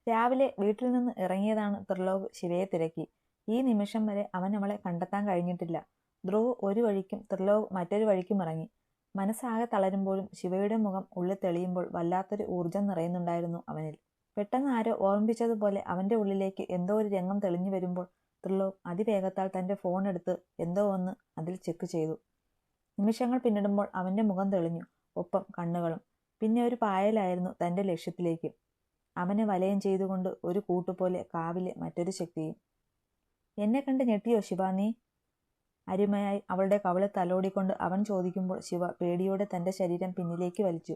രാവിലെ വീട്ടിൽ നിന്ന് ഇറങ്ങിയതാണ് ത്രിലോക് ശിവയെ തിരക്കി. ഈ നിമിഷം വരെ അവൻ അവളെ കണ്ടെത്താൻ കഴിഞ്ഞിട്ടില്ല. ധ്രുവ് ഒരു വഴിക്കും ത്രിലോക് മറ്റൊരു വഴിക്കും ഇറങ്ങി. മനസ്സാകെ തളരുമ്പോഴും ശിവയുടെ മുഖം ഉള്ളിൽ തെളിയുമ്പോൾ വല്ലാത്തൊരു ഊർജം നിറയുന്നുണ്ടായിരുന്നു അവനിൽ. പെട്ടെന്ന് ആരോ ഓർമ്മിപ്പിച്ചതുപോലെ അവന്റെ ഉള്ളിലേക്ക് എന്തോ ഒരു രംഗം തെളിഞ്ഞു വരുമ്പോൾ ത്രിലോക് അതിവേഗത്താൽ തന്റെ ഫോൺ എടുത്ത് എന്തോ ഒന്ന് അതിൽ ചെക്ക് ചെയ്തു. നിമിഷങ്ങൾ പിന്നിടുമ്പോൾ അവന്റെ മുഖം തെളിഞ്ഞു, ഒപ്പം കണ്ണുകളും. പിന്നെ ഒരു പായലായിരുന്നു തന്റെ ലക്ഷ്യത്തിലേക്ക്. അവനെ വലയം ചെയ്തുകൊണ്ട് ഒരു കൂട്ടുപോലെ കാവിലെ മറ്റൊരു ശക്തിയും. എന്നെ കണ്ട് ഞെട്ടിയോ ശിവ നീ? അരുമയായി അവളുടെ കവിള് തലോടിക്കൊണ്ട് അവൻ ചോദിക്കുമ്പോൾ ശിവ പേടിയോടെ തന്റെ ശരീരം പിന്നിലേക്ക് വലിച്ചു.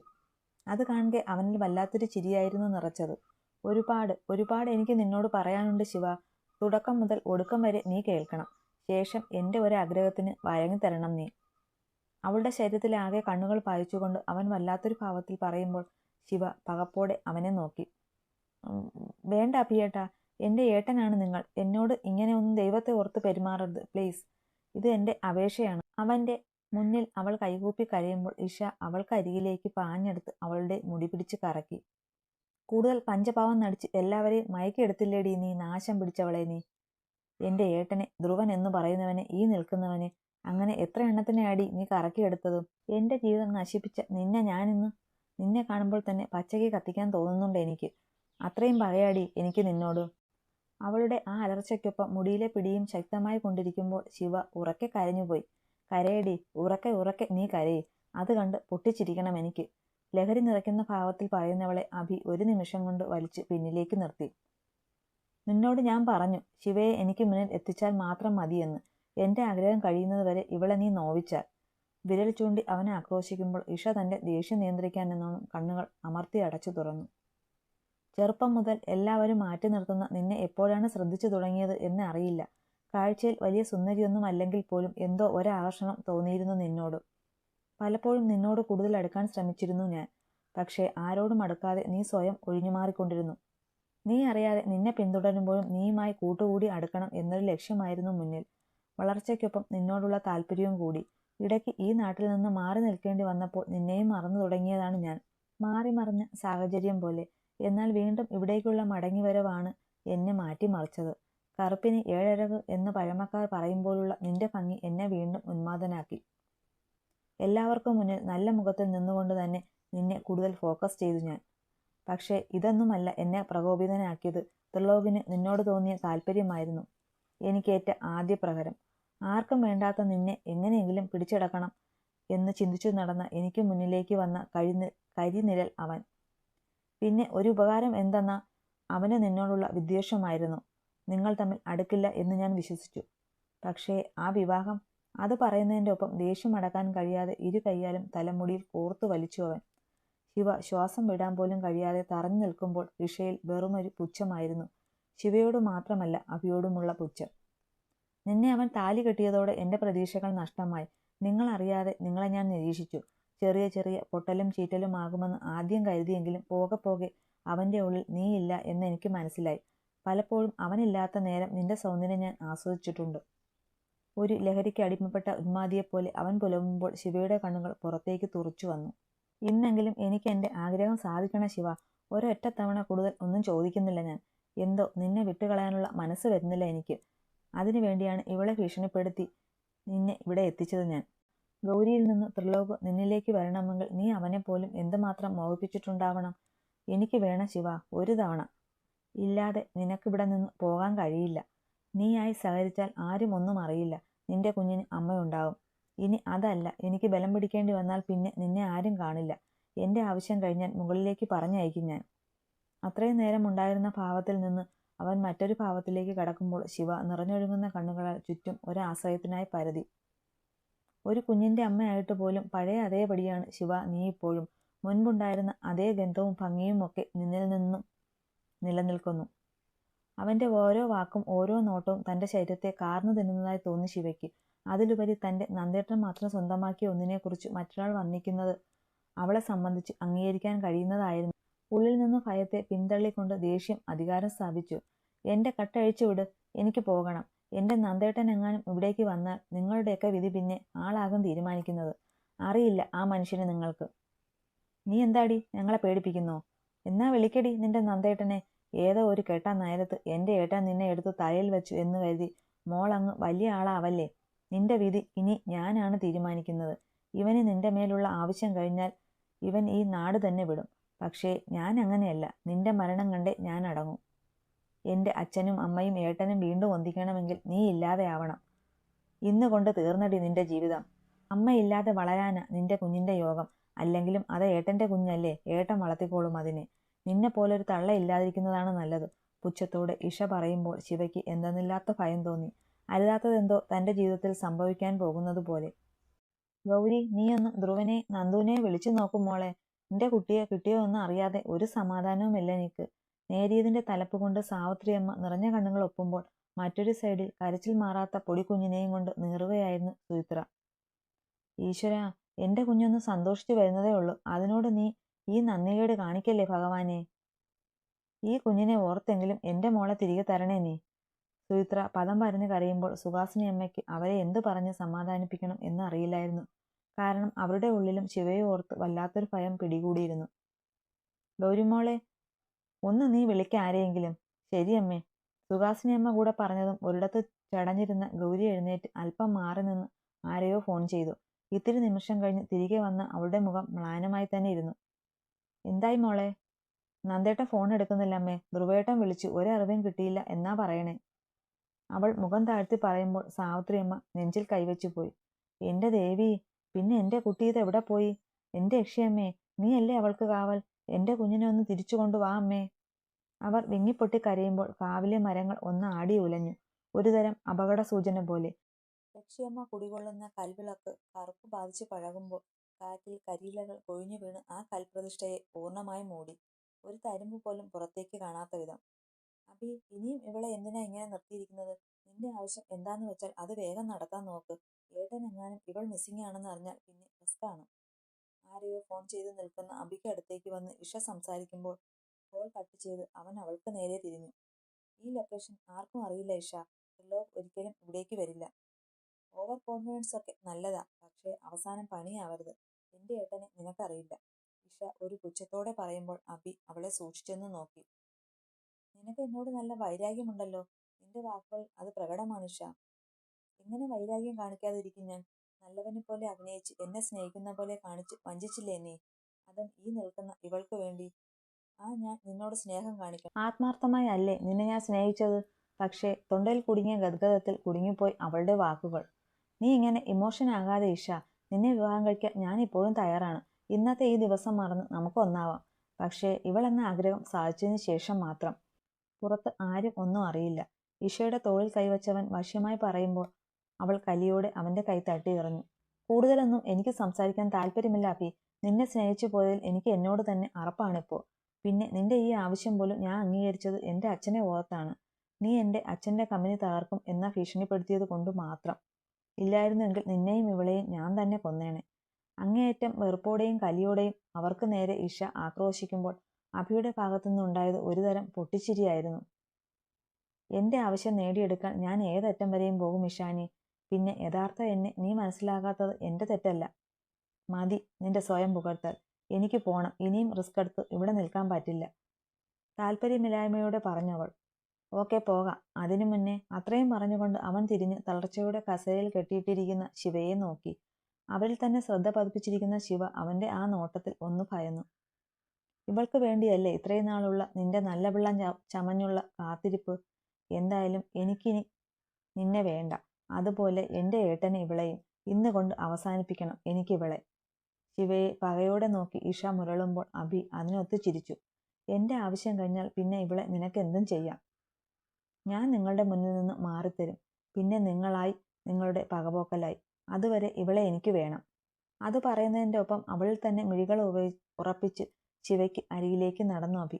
അത് കാണെ അവനിൽ വല്ലാത്തൊരു ചിരിയായിരുന്നു നിറച്ചത്. ഒരുപാട് എനിക്ക് നിന്നോട് പറയാനുണ്ട് ശിവ. തുടക്കം മുതൽ ഒടുക്കം വരെ നീ കേൾക്കണം. ശേഷം എൻ്റെ ഒരാഗ്രഹത്തിന് വഴങ്ങിത്തരണം നീ. അവളുടെ ശരീരത്തിലാകെ കണ്ണുകൾ പായിച്ചുകൊണ്ട് അവൻ വല്ലാത്തൊരു ഭാവത്തിൽ പറയുമ്പോൾ ശിവ പകപ്പോടെ അവനെ നോക്കി. വേണ്ട അഭിയേട്ടാ, എൻ്റെ ഏട്ടനാണ് നിങ്ങൾ. എന്നോട് ഇങ്ങനെ ഒന്നും ദൈവത്തെ ഓർത്ത് പെരുമാറരുത് പ്ലീസ്. ഇത് എൻ്റെ അപേക്ഷയാണ്. അവൻ്റെ മുന്നിൽ അവൾ കൈകൂപ്പി കരയുമ്പോൾ ഇഷ അവൾക്കരികിലേക്ക് പാഞ്ഞെടുത്ത് അവളുടെ മുടി പിടിച്ച് കറക്കി. കൂടുതൽ പഞ്ചപാവം നടിച്ച് എല്ലാവരെയും മയക്കിയെടുത്തില്ലേടി നീ നാശം പിടിച്ചവളെ നീ. എൻ്റെ ഏട്ടനെ, ധ്രുവൻ എന്ന് പറയുന്നവനെ, ഈ നിൽക്കുന്നവനെ, അങ്ങനെ എത്ര എണ്ണത്തിനെയാടി നീ കറക്കിയെടുത്തതും. എൻ്റെ ജീവിതം നശിപ്പിച്ച നിന്നെ കാണുമ്പോൾ തന്നെ പച്ചയ്ക്ക് കത്തിക്കാൻ തോന്നുന്നുണ്ട് എനിക്ക്. അത്രയും പകയാടി എനിക്ക് നിന്നോട്. അവളുടെ ആ അലർച്ചയ്ക്കൊപ്പം മുടിയിലെ പിടിയും ശക്തമായി കൊണ്ടിരിക്കുമ്പോൾ ശിവ ഉറക്കെ കരഞ്ഞുപോയി. കരയടി, ഉറക്കെ നീ കരയെ. അത് കണ്ട് പൊട്ടിച്ചിരിക്കണം എനിക്ക്. ലഹരി നിറയ്ക്കുന്ന ഭാവത്തിൽ പറയുന്നവളെ അഭി ഒരു നിമിഷം കൊണ്ട് വലിച്ച് പിന്നിലേക്ക് നിർത്തി. നിന്നോട് ഞാൻ പറഞ്ഞു ശിവയെ എനിക്ക് മുന്നിൽ എത്തിച്ചാൽ മാത്രം മതിയെന്ന്. എൻ്റെ ആഗ്രഹം കഴിയുന്നത് വരെ ഇവളെ നീ നോവിച്ചാൽ. വിരൽ ചൂണ്ടി അവനെ ആക്രോശിക്കുമ്പോൾ ഇഷ തന്റെ ദേഷ്യം നിയന്ത്രിക്കാൻ എന്നോണം കണ്ണുകൾ അമർത്തി അടച്ചു തുറന്നു. ചെറുപ്പം മുതൽ എല്ലാവരും മാറ്റി നിർത്തുന്ന നിന്നെ എപ്പോഴാണ് ശ്രദ്ധിച്ചു തുടങ്ങിയത് എന്ന് അറിയില്ല. കാഴ്ചയിൽ വലിയ സുന്ദരിയൊന്നും അല്ലെങ്കിൽ പോലും എന്തോ ഒരാകർഷണം തോന്നിയിരുന്നു നിന്നോട്. പലപ്പോഴും നിന്നോട് കൂടുതൽ അടുക്കാൻ ശ്രമിച്ചിരുന്നു ഞാൻ. പക്ഷേ ആരോടും അടുക്കാതെ നീ സ്വയം ഒഴിഞ്ഞുമാറിക്കൊണ്ടിരുന്നു. നീ അറിയാതെ നിന്നെ പിന്തുടരുമ്പോഴും നീയുമായി കൂട്ടുകൂടി അടുക്കണം എന്നൊരു ലക്ഷ്യമായിരുന്നു മുന്നിൽ. വളർച്ചയ്ക്കൊപ്പം നിന്നോടുള്ള താല്പര്യവും കൂടി. ഇടയ്ക്ക് ഈ നാട്ടിൽ നിന്ന് മാറി നിൽക്കേണ്ടി വന്നപ്പോൾ നിന്നെയും മറന്നു തുടങ്ങിയതാണ് ഞാൻ. മാറി മറിഞ്ഞ സാഹചര്യം പോലെ. എന്നാൽ വീണ്ടും ഇവിടേക്കുള്ള മടങ്ങിവരവാണ് എന്നെ മാറ്റിമറിച്ചത്. കറുപ്പിന് ഏഴഴക് എന്ന് പഴമക്കാർ പറയുമ്പോഴുള്ള നിന്റെ ഭംഗി എന്നെ വീണ്ടും ഉന്മാദനാക്കി. എല്ലാവർക്കും മുന്നിൽ നല്ല മുഖത്തിൽ നിന്നുകൊണ്ട് തന്നെ നിന്നെ കൂടുതൽ ഫോക്കസ് ചെയ്തു ഞാൻ. പക്ഷേ ഇതൊന്നുമല്ല എന്നെ പ്രകോപിതനാക്കിയത്. ത്രിലോകിന് നിന്നോട് തോന്നിയ താല്പര്യമായിരുന്നു എനിക്കേറ്റ ആദ്യ പ്രഹരം. ആർക്കും വേണ്ടാത്ത നിന്നെ എങ്ങനെയെങ്കിലും പിടിച്ചെടുക്കണം എന്ന് ചിന്തിച്ചു നടന്ന എനിക്ക് മുന്നിലേക്ക് വന്ന കരിനിഴൽ അവൻ. പിന്നെ ഒരു ഉപകാരം എന്തെന്നാ, അവന് നിന്നോടുള്ള വിദ്വേഷമായിരുന്നു. നിങ്ങൾ തമ്മിൽ അടുക്കില്ല എന്ന് ഞാൻ വിശ്വസിച്ചു. പക്ഷേ ആ വിവാഹം, അത് പറയുന്നതിൻ്റെ ഒപ്പം ദേഷ്യം അടക്കാൻ കഴിയാതെ ഇരു കൈയാലും തലമുടിയിൽ കോർത്തു വലിച്ചു അവൻ. ശിവ ശ്വാസം വിടാൻ പോലും കഴിയാതെ തറഞ്ഞു നിൽക്കുമ്പോൾ ഇഷയിൽ വെറുമൊരു പുച്ഛമായിരുന്നു. ശിവയോട് മാത്രമല്ല അഭിയോടുമുള്ള പുച്ഛം. നിന്നെ അവൻ താലി കെട്ടിയതോടെ എൻ്റെ പ്രതീക്ഷകൾ നഷ്ടമായി. നിങ്ങളറിയാതെ നിങ്ങളെ ഞാൻ നിരീക്ഷിച്ചു. ചെറിയ ചെറിയ പൊട്ടലും ചീറ്റലും ആകുമെന്ന് ആദ്യം കരുതിയെങ്കിലും പോകെ പോകെ അവൻ്റെ ഉള്ളിൽ നീയില്ല എന്ന് എനിക്ക് മനസ്സിലായി. പലപ്പോഴും അവനില്ലാത്ത നേരം നിന്റെ സൗന്ദര്യം ഞാൻ ആസ്വദിച്ചിട്ടുണ്ട്. ഒരു ലഹരിക്ക് അടിമപ്പെട്ട ഉന്മാദിയെപ്പോലെ അവൻ പുലമ്പുമ്പോൾ ശിവയുടെ കണ്ണുകൾ പുറത്തേക്ക് തുറച്ചു വന്നു. ഇന്നെങ്കിലും എനിക്ക് എൻ്റെ ആഗ്രഹം സാധിക്കണം ശിവ. ഒരൊറ്റ തവണ കൂടുതൽ ഒന്നും ചോദിക്കുന്നില്ല ഞാൻ. എന്തോ നിന്നെ വിട്ടുകളയാനുള്ള മനസ്സ് വരുന്നില്ല എനിക്ക്. അതിനു വേണ്ടിയാണ് ഇവളെ ഭീഷണിപ്പെടുത്തി നിന്നെ ഇവിടെ എത്തിച്ചത് ഞാൻ. ഗൗരിയിൽ നിന്ന് ത്രിലോക് നിന്നിലേക്ക് വരണമെങ്കിൽ നീ അവനെപ്പോലും എന്തുമാത്രം മോഹിപ്പിച്ചിട്ടുണ്ടാവണം. എനിക്ക് വേണം ശിവ, ഒരു തവണ. ഇല്ലാതെ നിനക്കിവിടെ നിന്ന് പോകാൻ കഴിയില്ല. നീയായി സഹകരിച്ചാൽ ആരും ഒന്നും അറിയില്ല. നിന്റെ കുഞ്ഞിന് അമ്മയുണ്ടാവും. ഇനി അതല്ല, എനിക്ക് ബലം പിടിക്കേണ്ടി വന്നാൽ പിന്നെ നിന്നെ ആരും കാണില്ല. എൻ്റെ ആവശ്യം കഴിഞ്ഞാൽ മുകളിലേക്ക് പറഞ്ഞയക്കും ഞാൻ. അത്രയും നേരം ഉണ്ടായിരുന്ന ഭാവത്തിൽ നിന്ന് അവൻ മറ്റൊരു ഭാവത്തിലേക്ക് കടക്കുമ്പോൾ ശിവ നിറഞ്ഞൊഴുകുന്ന കണ്ണുകളാൽ ചുറ്റും ഒരാശ്രയത്തിനായി പരതി. ഒരു കുഞ്ഞിൻ്റെ അമ്മയായിട്ട് പോലും പഴയ അതേപടിയാണ് ശിവ നീ ഇപ്പോഴും. മുൻപുണ്ടായിരുന്ന അതേ ഗന്ധവും ഭംഗിയും ഒക്കെ നിന്നിൽ നിന്നും നിലനിൽക്കുന്നു. അവൻ്റെ ഓരോ വാക്കും ഓരോ നോട്ടവും തൻ്റെ ശരീരത്തെ കാർന്നു തിന്നുന്നതായി തോന്നി ശിവയ്ക്ക്. അതിലുപരി തൻ്റെ നന്ദേട്ടൻ മാത്രം സ്വന്തമാക്കിയ ഒന്നിനെക്കുറിച്ച് മറ്റൊരാൾ വർണ്ണിക്കുന്നത് അവളെ സംബന്ധിച്ച് അംഗീകരിക്കാൻ കഴിയുന്നതായിരുന്നു. ഉള്ളിൽ നിന്ന് ഭയത്തെ പിന്തള്ളിക്കൊണ്ട് ദേഷ്യം അധികാരം സ്ഥാപിച്ചു. എൻ്റെ കട്ടഴിച്ചു വിട്, എനിക്ക് പോകണം. എൻ്റെ നന്ദേട്ടൻ എങ്ങാനും ഇവിടേക്ക് വന്നാൽ നിങ്ങളുടെയൊക്കെ വിധി പിന്നെ ആളാകും തീരുമാനിക്കുന്നത്. അറിയില്ല ആ മനുഷ്യനെ നിങ്ങൾക്ക്. നീ എന്താടി ഞങ്ങളെ പേടിപ്പിക്കുന്നോ? എന്നാ വിളിക്കടി നിന്റെ നന്ദേട്ടനെ. ഏതോ ഒരു കെട്ട നേരത്ത് എൻ്റെ ഏട്ടൻ നിന്നെ എടുത്ത് തലയിൽ വെച്ചു എന്ന് കരുതി മോളങ്ങ് വലിയ ആളാവല്ലേ. നിന്റെ വിധി ഇനി ഞാനാണ് തീരുമാനിക്കുന്നത്. ഇവന് നിന്റെ മേലുള്ള ആവശ്യം കഴിഞ്ഞാൽ ഇവൻ ഈ നാട് തന്നെ വിടും. പക്ഷേ ഞാൻ അങ്ങനെയല്ല. നിന്റെ മരണം കണ്ടേ ഞാൻ അടങ്ങും. എൻ്റെ അച്ഛനും അമ്മയും ഏട്ടനും വീണ്ടും ഒന്നിക്കണമെങ്കിൽ നീ ഇല്ലാതെ ആവണം. ഇന്ന് കൊണ്ട് തീർന്നടി നിന്റെ ജീവിതം. അമ്മയില്ലാതെ വളരാനാ നിന്റെ കുഞ്ഞിന്റെ യോഗം. അല്ലെങ്കിലും അത് ഏട്ടന്റെ കുഞ്ഞല്ലേ, ഏട്ടൻ വളർത്തിക്കോളും അതിനെ. നിന്നെ പോലൊരു തള്ള ഇല്ലാതിരിക്കുന്നതാണ് നല്ലത്. പുച്ഛത്തോടെ ഇഷ പറയുമ്പോൾ ശിവയ്ക്ക് എന്തെന്നില്ലാത്ത ഭയം തോന്നി. അരുതാത്തതെന്തോ തന്റെ ജീവിതത്തിൽ സംഭവിക്കാൻ പോകുന്നത് പോലെ. ഗൗരി, നീയൊന്ന് ധ്രുവനെ നന്ദുവിനെ വിളിച്ചു നോക്കും മോളെ. നിന്റെ കുട്ടിയെ കിട്ടിയോ എന്ന് അറിയാതെ ഒരു സമാധാനവുമില്ല എനിക്ക്. നേരിയതിന്റെ തലപ്പ് കൊണ്ട് സാവിത്രിയമ്മ നിറഞ്ഞ കണ്ണുകൾ ഒപ്പുമ്പോൾ മറ്റൊരു സൈഡിൽ കരച്ചിൽ മാറാത്ത പൊടിക്കുഞ്ഞിനെയും കൊണ്ട് നീറുകയായിരുന്നു സുചിത്ര. ഈശ്വരാ, എന്റെ കുഞ്ഞൊന്ന് സന്തോഷിച്ചു വരുന്നതേ ഉള്ളൂ. അതിനോട് നീ ഈ നന്ദികേട് കാണിക്കല്ലേ ഭഗവാനെ. ഈ കുഞ്ഞിനെ ഓർത്തെങ്കിലും എന്റെ മോളെ തിരികെ തരണേ നീ. സുചിത്ര പദം പറഞ്ഞ് കരയുമ്പോൾ സുഹാസിനി അമ്മയ്ക്ക് അവരെ എന്തു പറഞ്ഞ് സമാധാനിപ്പിക്കണം എന്ന് അറിയില്ലായിരുന്നു. കാരണം അവരുടെ ഉള്ളിലും ശിവയെ ഓർത്ത് വല്ലാത്തൊരു ഭയം പിടികൂടിയിരുന്നു. ഗൗരിമോളെ, ഒന്ന് നീ വിളിക്ക ആരെയെങ്കിലും. ശരിയമ്മേ. സുഹാസിനി അമ്മ കൂടെ പറഞ്ഞതും ഒരിടത്ത് ചടഞ്ഞിരുന്ന ഗൗരി എഴുന്നേറ്റ് അല്പം മാറി നിന്ന് ആരെയോ ഫോൺ ചെയ്തു. ഇത്തിരി നിമിഷം കഴിഞ്ഞ് തിരികെ വന്ന അവളുടെ മുഖം മ്ലാനമായി തന്നെ ഇരുന്നു. എന്തായി മോളെ? നന്ദേട്ടൻ ഫോൺ എടുക്കുന്നില്ല അമ്മേ. ധ്രുവേട്ടൻ വിളിച്ചു, ഒരറിവും കിട്ടിയില്ല എന്നാ പറയണേ. അവൾ മുഖം താഴ്ത്തി പറയുമ്പോൾ സാവിത്രിയമ്മ നെഞ്ചിൽ കൈവച്ചു പോയി. എന്റെ ദേവി, പിന്നെ എന്റെ കുട്ടി ഇത് എവിടെ പോയി? എന്റെ യക്ഷിയമ്മേ, നീയല്ലേ അവൾക്ക് കാവൽ. എന്റെ കുഞ്ഞിനെ ഒന്ന് തിരിച്ചു കൊണ്ടുവാ അമ്മേ. അവർ വിങ്ങിപ്പൊട്ടി കരയുമ്പോൾ കാവിലെ മരങ്ങൾ ഒന്ന് ആടി ഉലഞ്ഞു. ഒരുതരം അപകട സൂചന പോലെ. യക്ഷിയമ്മ കുടികൊള്ളുന്ന കൽവിളക്ക് കറുപ്പ് ബാധിച്ച് പഴകുമ്പോൾ കാറ്റിൽ കരിയിലകൾ കൊഴിഞ്ഞു വീണ് ആ കൽപ്രതിഷ്ഠയെ പൂർണ്ണമായും മൂടി. ഒരു തരുമ്പ് പോലും പുറത്തേക്ക് കാണാത്ത വിധം. അബി, ഇനിയും ഇവളെ എന്തിനാ ഇങ്ങനെ നിർത്തിയിരിക്കുന്നത്? നിന്റെ ആവശ്യം എന്താന്ന് വെച്ചാൽ അത് വേഗം നടത്താൻ നോക്ക്. ഏട്ടൻ എങ്ങാനും ഇവൾ മിസ്സിംഗ് ആണെന്ന് അറിഞ്ഞാൽ പിന്നെ റിസ്കാണ്. ആരെയോ ഫോൺ ചെയ്ത് നിൽക്കുന്ന അബിക്ക് അടുത്തേക്ക് വന്ന് ഇഷ സംസാരിക്കുമ്പോൾ കോൾ കട്ട് ചെയ്ത് അവൻ അവൾക്ക് നേരെ തിരിഞ്ഞു. ഈ ലൊക്കേഷൻ ആർക്കും അറിയില്ല ഇഷ. ത്രിലോക് ഒരിക്കലും ഇവിടേക്ക് വരില്ല. ഓവർ കോൺഫിഡൻസ് ഒക്കെ നല്ലതാ, പക്ഷേ അവസാനം പണിയാവരുത്. എന്റെ ഏട്ടനെ നിനക്കറിയില്ല. ഇഷ ഒരു പുച്ഛത്തോടെ പറയുമ്പോൾ അബി അവളെ സൂക്ഷിച്ചെന്ന് നോക്കി. നിനക്ക് എന്നോട് നല്ല വൈരാഗ്യമുണ്ടല്ലോ. നിന്റെ വാക്കുകൾ അത് പ്രകടമാണ് ഇഷ. എങ്ങനെ വൈരാഗ്യം കാണിക്കാതിരിക്കും ഞാൻ? നല്ലവനെ പോലെ അഭിനയിച്ച് എന്നെ സ്നേഹിക്കുന്ന പോലെ കാണിച്ച് വഞ്ചിച്ചില്ലേ നീ? അതും ഈ നിൽക്കുന്ന ഇവൾക്ക് വേണ്ടി. ഞാൻ നിന്നോട് സ്നേഹം കാണിക്കണം. ആത്മാർത്ഥമായി അല്ലേ നിന്നെ ഞാൻ സ്നേഹിച്ചത്? പക്ഷേ തൊണ്ടയിൽ കുടുങ്ങിയ ഗദ്ഗതത്തിൽ കുടുങ്ങിപ്പോയി അവളുടെ വാക്കുകൾ. നീ ഇങ്ങനെ ഇമോഷൻ ആകാതെ ഇഷ. നിന്നെ വിവാഹം കഴിക്കാൻ ഞാൻ ഇപ്പോഴും തയ്യാറാണ്. ഇന്നത്തെ ഈ ദിവസം മറന്ന് നമുക്ക് ഒന്നാവാം. പക്ഷേ ഇവളെന്ന ആഗ്രഹം സാധിച്ചതിന് ശേഷം മാത്രം. പുറത്ത് ആരും ഒന്നും അറിയില്ല. ഇഷയുടെ തോളിൽ കൈവച്ചവൻ വശ്യമായി പറയുമ്പോൾ അവൾ കലിയോടെ അവന്റെ കൈ തട്ടി എറിഞ്ഞു. കൂടുതലൊന്നും എനിക്ക് സംസാരിക്കാൻ താല്പര്യമില്ല അഭി. നിന്നെ സ്നേഹിച്ചു പോയതിൽ എനിക്ക് എന്നോട് തന്നെ അറപ്പാണിപ്പോ. പിന്നെ നിന്റെ ഈ ആവശ്യം പോലും ഞാൻ അംഗീകരിച്ചത് എന്റെ അച്ഛനെ ഓർത്താണ്. നീ എന്റെ അച്ഛന്റെ കമ്പനി തകർക്കും എന്ന ഭീഷണിപ്പെടുത്തിയത് കൊണ്ട് മാത്രം. ഇല്ലായിരുന്നുവെങ്കിൽ നിന്നെയും ഇവളെയും ഞാൻ തന്നെ കൊന്നേനെ. അങ്ങേയറ്റം വെറുപ്പോടെയും കലിയോടെയും അവർക്ക് നേരെ ഇഷ ആക്രോശിക്കുമ്പോൾ അഭിയുടെ ഭാഗത്തുനിന്നുണ്ടായത് ഒരുതരം പൊട്ടിച്ചിരിയായിരുന്നു. എന്റെ ആവശ്യം നേടിയെടുക്കാൻ ഞാൻ ഏതറ്റം വരെയും പോകും ഇഷാനി. പിന്നെ യഥാർത്ഥ എന്നെ നീ മനസ്സിലാകാത്തത് എന്റെ തെറ്റല്ല. മതി നിന്റെ സ്വയം പുകഴ്ത്തൽ. എനിക്ക് പോണം. ഇനിയും റിസ്ക് എടുത്ത് ഇവിടെ നിൽക്കാൻ പറ്റില്ല. താല്പര്യമില്ലായ്മയോടെ പറഞ്ഞവൾ. ഓക്കെ, പോകാം. അതിനു മുന്നേ. അത്രയും പറഞ്ഞുകൊണ്ട് അവൻ തിരിഞ്ഞ് തളർച്ചയുടെ കസേരയിൽ കെട്ടിയിട്ടിരിക്കുന്ന ശിവയെ നോക്കി. അവരിൽ തന്നെ ശ്രദ്ധ പതിപ്പിച്ചിരിക്കുന്ന ശിവ അവന്റെ ആ നോട്ടത്തിൽ ഒന്ന് ഭയന്നു. ഇവൾക്ക് വേണ്ടിയല്ലേ ഇത്രയും നാളുള്ള നിന്റെ നല്ല പിള്ള ചമഞ്ഞുള്ള കാത്തിരിപ്പ്? എന്തായാലും എനിക്കിനി നിന്നെ വേണ്ട. അതുപോലെ എന്റെ ഏട്ടനെ ഇവളെയും ഇന്ന് കൊണ്ട് അവസാനിപ്പിക്കണം എനിക്കിവളെ. ശിവയെ പകയോടെ നോക്കി ഇഷ മുരളുമ്പോൾ അഭി അതിനൊത്ത് ചിരിച്ചു. എന്റെ ആവശ്യം കഴിഞ്ഞാൽ പിന്നെ ഇവളെ നിനക്കെന്തും ചെയ്യാം. ഞാൻ നിങ്ങളുടെ മുന്നിൽ നിന്ന് മാറിത്തരും. പിന്നെ നിങ്ങളായി നിങ്ങളുടെ പകപോക്കലായി. അതുവരെ ഇവളെ എനിക്ക് വേണം. അത് പറയുന്നതിൻ്റെ ഒപ്പം അവളിൽ തന്നെ മിഴികൾ ഉറപ്പിച്ച് ശിവയ്ക്ക് അരികിലേക്ക് നടന്നു അഭി.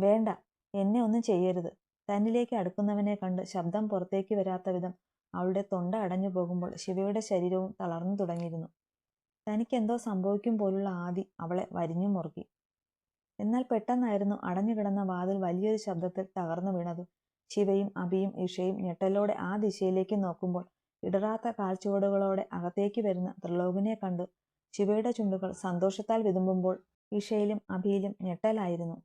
വേണ്ട, എന്നെ ഒന്നും ചെയ്യരുത്. തന്നിലേക്ക് അടുക്കുന്നവനെ കണ്ട് ശബ്ദം പുറത്തേക്ക് വരാത്ത വിധം അവളുടെ തൊണ്ട അടഞ്ഞു പോകുമ്പോൾ ശിവയുടെ ശരീരവും തളർന്നു തുടങ്ങിയിരുന്നു. തനിക്കെന്തോ സംഭവിക്കും പോലുള്ള ആദി അവളെ വരിഞ്ഞു മുറുക്കി. എന്നാൽ പെട്ടെന്നായിരുന്നു അടഞ്ഞുകിടന്ന വാതിൽ വലിയൊരു ശബ്ദത്തിൽ തകർന്നു വീണത്. ശിവയും അഭിയും ഇഷയും ഞെട്ടലോടെ ആ ദിശയിലേക്ക് നോക്കുമ്പോൾ ഇടറാത്ത കാൽച്ചുവടുകളോടെ അകത്തേക്ക് വരുന്ന ത്രിലോകിനെ കണ്ട് ശിവയുടെ ചുണ്ടുകൾ സന്തോഷത്താൽ വിതുമ്പുമ്പോൾ ഇഷയിലും അഭിയിലും ഞെട്ടലായിരുന്നു.